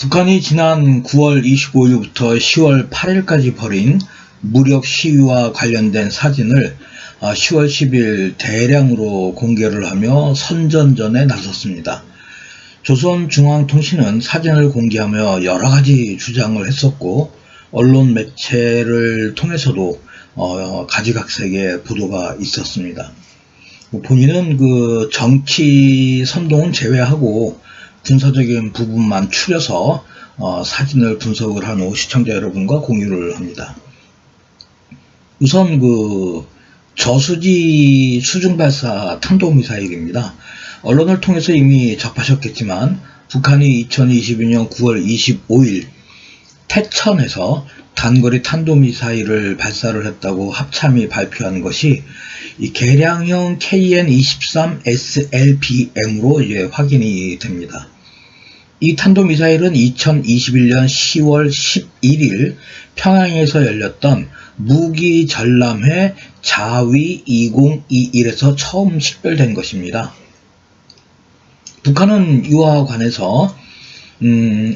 북한이 지난 9월 25일부터 10월 8일까지 벌인 무력 시위와 관련된 사진을 10월 10일 대량으로 공개를 하며 선전전에 나섰습니다. 조선중앙통신은 사진을 공개하며 여러가지 주장을 했었고, 언론 매체를 통해서도 가지각색의 보도가 있었습니다. 본인은 그 정치 선동은 제외하고 군사적인 부분만 추려서 사진을 분석을 한 후 시청자 여러분과 공유를 합니다. 우선 그 저수지 수중발사 탄도미사일입니다. 언론을 통해서 이미 접하셨겠지만 북한이 2022년 9월 25일 태천에서 단거리 탄도미사일을 발사를 했다고 합참이 발표한 것이 이 개량형 KN-23 SLBM으로 확인이 됩니다. 이 탄도미사일은 2021년 10월 11일 평양에서 열렸던 무기전람회 자위 2021에서 처음 식별된 것입니다. 북한은 이와 관해서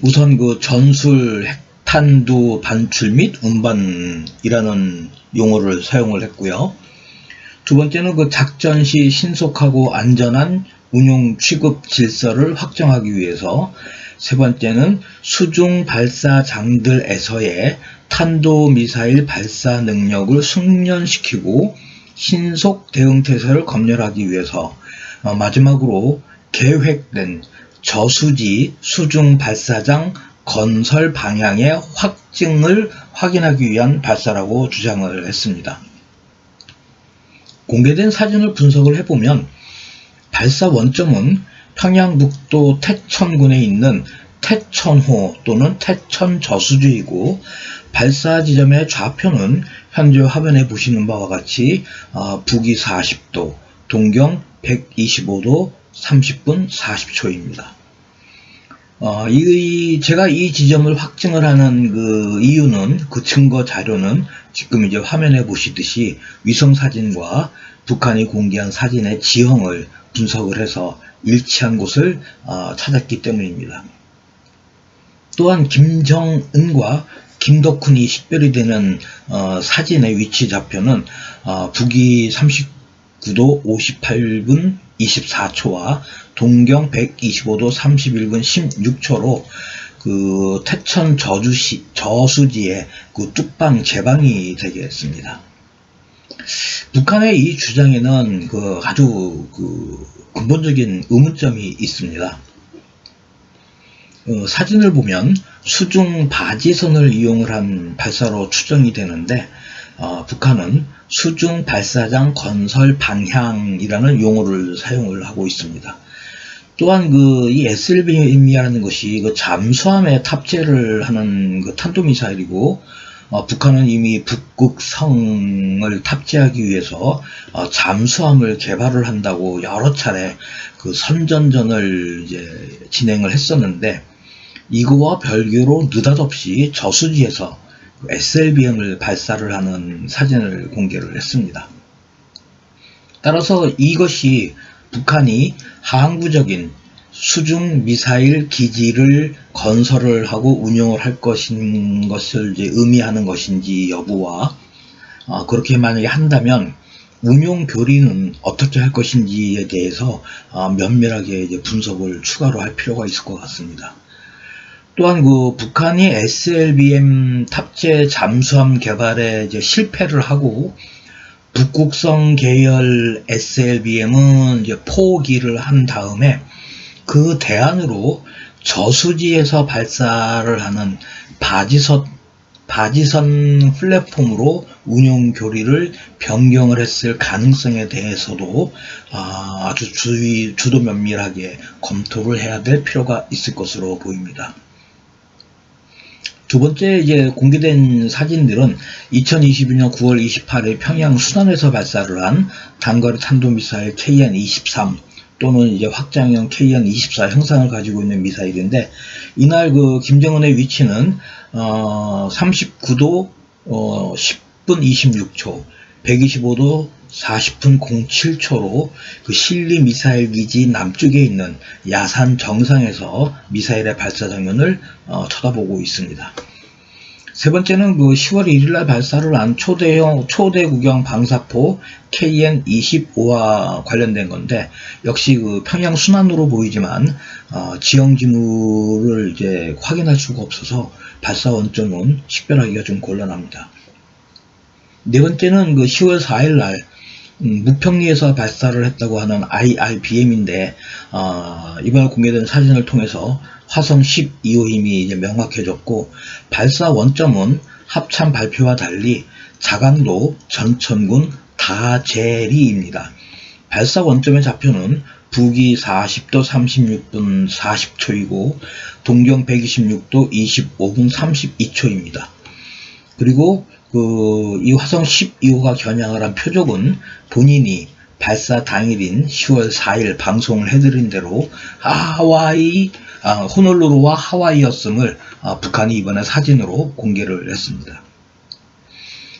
우선 그 전술 핵탄두 반출 및 운반이라는 용어를 사용을 했고요. 두 번째는 그 작전 시 신속하고 안전한 운용 취급 질서를 확정하기 위해서, 세 번째는 수중 발사장들에서의 탄도미사일 발사 능력을 숙련시키고 신속 대응태세를 검열하기 위해서, 마지막으로 계획된 저수지 수중 발사장 건설 방향의 확증을 확인하기 위한 발사라고 주장을 했습니다. 공개된 사진을 분석을 해보면 발사 원점은 평양북도 태천군에 있는 태천호 또는 태천저수지이고, 발사 지점의 좌표는 현재 화면에 보시는 바와 같이 북위 40도, 동경 125도 30분 40초입니다. 제가 이 지점을 확증을 하는 그 이유는, 그 증거 자료는 지금 이제 화면에 보시듯이 위성 사진과 북한이 공개한 사진의 지형을 분석을 해서 일치한 곳을 찾았기 때문입니다. 또한 김정은과 김덕훈이 식별이 되는 사진의 위치 좌표는 북위 39도 58분 24초와 동경 125도 31분 16초로 그 태천 저수지의 그 뚝방 제방이 되겠습니다. 북한의 이 주장에는 아주 근본적인 의문점이 있습니다. 사진을 보면 수중 바지선을 이용을 한 발사로 추정이 되는데, 북한은 수중 발사장 건설 방향이라는 용어를 사용을 하고 있습니다. 또한 이 SLBM이라는 것이 잠수함에 탑재를 하는 탄도미사일이고, 북한은 이미 북극성을 탑재하기 위해서 잠수함을 개발을 한다고 여러 차례 선전전을 진행을 했었는데, 이거와 별개로 느닷없이 저수지에서 SLBM을 발사를 하는 사진을 공개를 했습니다. 따라서 이것이 북한이 항구적인 수중 미사일 기지를 건설을 하고 운용을 할 것인 것을 의미하는 것인지 여부와, 그렇게 만약에 한다면 운용 교리는 어떻게 할 것인지에 대해서 면밀하게 분석을 추가로 할 필요가 있을 것 같습니다. 또한 북한이 SLBM 탑재 잠수함 개발에 실패를 하고 북극성 계열 SLBM은 포기를 한 다음에 그 대안으로 저수지에서 발사를 하는 바지선 플랫폼으로 운용 교리를 변경을 했을 가능성에 대해서도 아주 주도 면밀하게 검토를 해야 될 필요가 있을 것으로 보입니다. 두 번째 공개된 사진들은 2022년 9월 28일 평양 순안에서 발사를 한 단거리 탄도미사일 KN-23 또는 확장형 KN-24 형상을 가지고 있는 미사일인데, 이날 김정은의 위치는 39도 10분 26초, 125도 40분 07초로 그 실리 미사일 기지 남쪽에 있는 야산 정상에서 미사일의 발사 장면을 쳐다보고 있습니다. 세 번째는 그 10월 1일날 발사를 한 초대구경 방사포 KN-25와 관련된 건데, 역시 그 평양 순환으로 보이지만 지형 지물을 이제 확인할 수가 없어서 발사 원점은 식별하기가 좀 곤란합니다. 네 번째는 그 10월 4일날 무평리에서 발사를 했다고 하는 IRBM인데, 이번에 공개된 사진을 통해서 화성 12호 힘이 이제 명확해졌고, 발사 원점은 합참 발표와 달리 자강도 전천군 다제리입니다. 발사 원점의 좌표는 북위 40도 36분 40초이고 동경 126도 25분 32초입니다. 그리고 이 화성 12호가 겨냥을 한 표적은 본인이 발사 당일인 10월 4일 방송을 해드린 대로 호놀루루와 하와이였음을 북한이 이번에 사진으로 공개를 했습니다.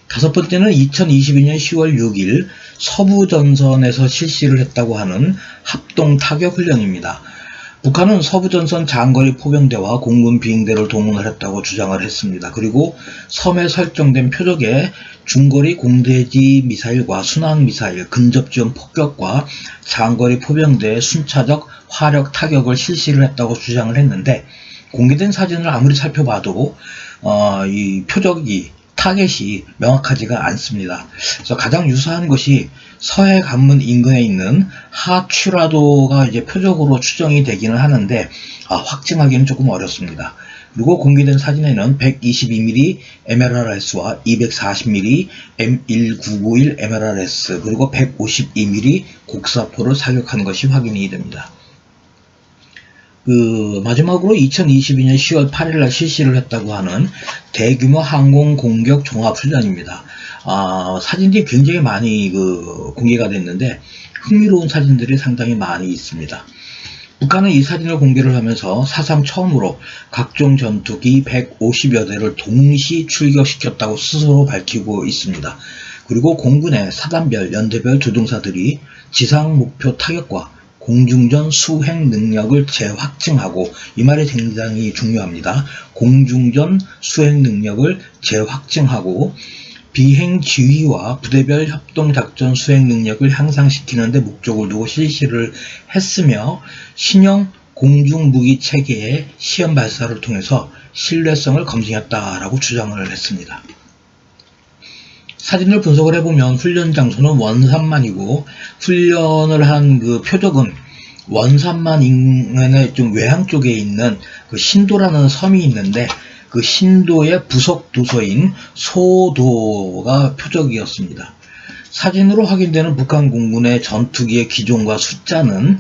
다섯 번째는 2022년 10월 6일 서부전선에서 실시를 했다고 하는 합동 타격 훈련입니다. 북한은 서부전선 장거리 포병대와 공군 비행대를 동원을 했다고 주장을 했습니다. 그리고 섬에 설정된 표적에 중거리 공대지 미사일과 순항미사일, 근접지원 폭격과 장거리 포병대의 순차적 화력 타격을 실시를 했다고 주장을 했는데, 공개된 사진을 아무리 살펴봐도 이 표적이 타겟이 명확하지가 않습니다. 그래서 가장 유사한 것이 서해 관문 인근에 있는 하취라도가 이제 표적으로 추정이 되기는 하는데 확증하기는 조금 어렵습니다. 그리고 공개된 사진에는 122mm MLRS와 240mm M1991 MLRS 그리고 152mm 곡사포를 사격한 것이 확인이 됩니다. 마지막으로 2022년 10월 8일날 실시를 했다고 하는 대규모 항공 공격 종합훈련입니다. 사진들이 굉장히 많이 공개가 됐는데 흥미로운 사진들이 상당히 많이 있습니다. 북한은 이 사진을 공개를 하면서 사상 처음으로 각종 전투기 150여 대를 동시 출격시켰다고 스스로 밝히고 있습니다. 그리고 공군의 사단별, 연대별 조종사들이 지상 목표 타격과 공중전 수행 능력을 재확증하고, 이 말이 굉장히 중요합니다. 공중전 수행 능력을 재확증하고 비행 지휘와 부대별 협동작전 수행 능력을 향상시키는 데 목적을 두고 실시를 했으며, 신형 공중무기 체계의 시험 발사를 통해서 신뢰성을 검증했다라고 주장을 했습니다. 사진을 분석을 해보면 훈련 장소는 원산만이고, 훈련을 한 그 표적은 원산만 인근의 좀 외항 쪽에 있는 그 신도라는 섬이 있는데, 그 신도의 부속 도서인 소도가 표적이었습니다. 사진으로 확인되는 북한 공군의 전투기의 기종과 숫자는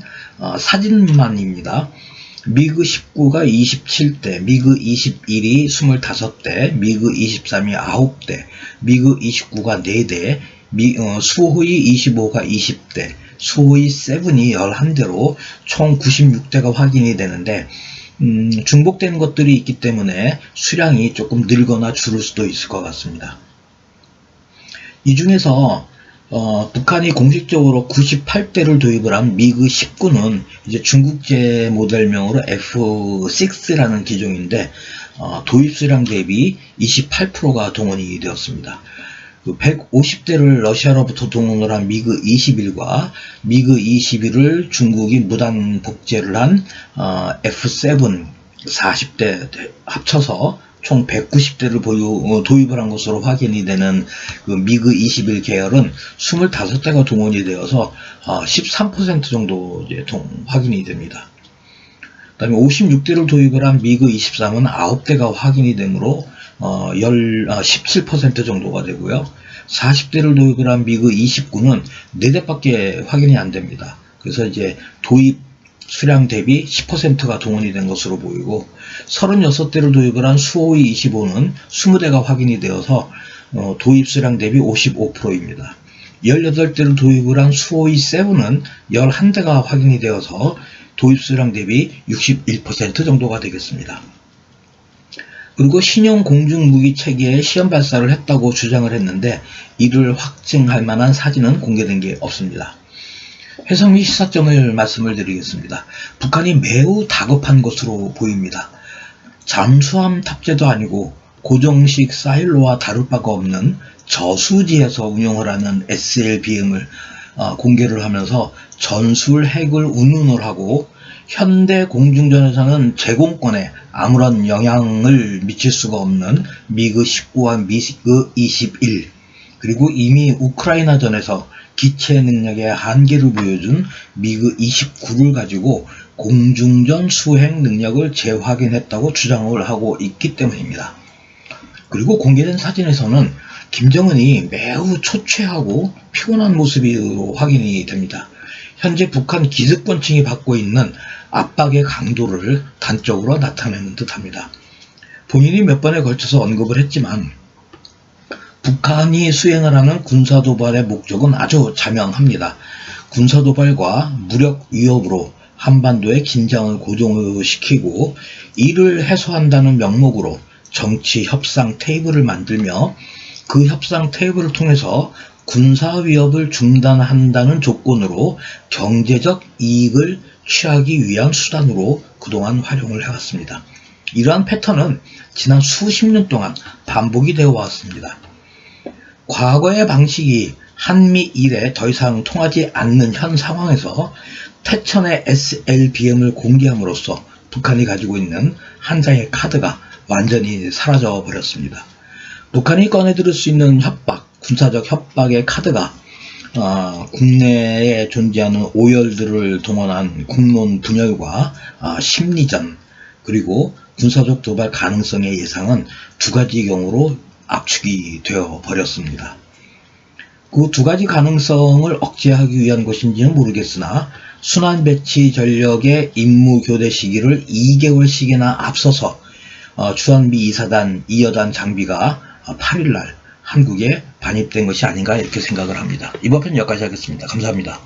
사진만입니다. 미그 19가 27대, 미그 21이 25대, 미그 23이 9대, 미그 29가 4대, 수호이 25가 20대, 수호이 7이 11대로 총 96대가 확인이 되는데, 중복되는 것들이 있기 때문에 수량이 조금 늘거나 줄을 수도 있을 것 같습니다. 이 중에서 북한이 공식적으로 98대를 도입을 한 미그 19는 이제 중국제 모델명으로 F6라는 기종인데, 도입 수량 대비 28%가 동원이 되었습니다. 150대를 러시아로부터 동원을 한 미그 21과 미그 21을 중국이 무단 복제를 한 F7 40대 합쳐서 총 190대를 도입을 한 것으로 확인이 되는 그 미그 21 계열은 25대가 동원이 되어서 13% 정도 이제 확인이 됩니다. 그 다음에 56대를 도입을 한 미그 23은 9대가 확인이 되므로 17% 정도가 되고요. 40대를 도입을 한 미그 29는 4대밖에 확인이 안 됩니다. 그래서 이제 도입 수량 대비 10%가 동원이 된 것으로 보이고, 36대를 도입을 한 수호이 25는 20대가 확인이 되어서 도입 수량 대비 55%입니다. 18대를 도입을 한 수호이 7은 11대가 확인이 되어서 도입 수량 대비 61% 정도가 되겠습니다. 그리고 신형 공중무기 체계의 시험 발사를 했다고 주장을 했는데 이를 확증할 만한 사진은 공개된 게 없습니다. 해상 및 시사점을 말씀을 드리겠습니다. 북한이 매우 다급한 것으로 보입니다. 잠수함 탑재도 아니고 고정식 사일로와 다를 바가 없는 저수지에서 운용을 하는 SLBM을 공개를 하면서 전술 핵을 운운을 하고 현대 공중전에서는 제공권에 아무런 영향을 미칠 수가 없는 미그 19와 미그 21 그리고 이미 우크라이나전에서 기체 능력의 한계를 보여준 미그 29를 가지고 공중전 수행 능력을 재확인했다고 주장을 하고 있기 때문입니다. 그리고 공개된 사진에서는 김정은이 매우 초췌하고 피곤한 모습으로 확인이 됩니다. 현재 북한 기득권층이 받고 있는 압박의 강도를 단적으로 나타내는 듯합니다. 본인이 몇 번에 걸쳐서 언급을 했지만 북한이 수행을 하는 군사도발의 목적은 아주 자명합니다. 군사도발과 무력 위협으로 한반도의 긴장을 고조시키고 이를 해소한다는 명목으로 정치 협상 테이블을 만들며 그 협상 테이블을 통해서 군사 위협을 중단한다는 조건으로 경제적 이익을 취하기 위한 수단으로 그동안 활용을 해왔습니다. 이러한 패턴은 지난 수십 년 동안 반복이 되어 왔습니다. 과거의 방식이 한미일에 더 이상 통하지 않는 현 상황에서 태천의 SLBM을 공개함으로써 북한이 가지고 있는 한 장의 카드가 완전히 사라져 버렸습니다. 북한이 꺼내들 수 있는 협박, 군사적 협박의 카드가 국내에 존재하는 오열들을 동원한 국론 분열과 심리전 그리고 군사적 도발 가능성의 예상은 두 가지 경우로 압축이 되어 버렸습니다. 그 두 가지 가능성을 억제하기 위한 것인지는 모르겠으나 순환 배치 전력의 임무 교대 시기를 2개월씩이나 앞서서 주한미 2사단 2여단 장비가 8일날 한국에 반입된 것이 아닌가 이렇게 생각을 합니다. 이번 편 여기까지 하겠습니다. 감사합니다.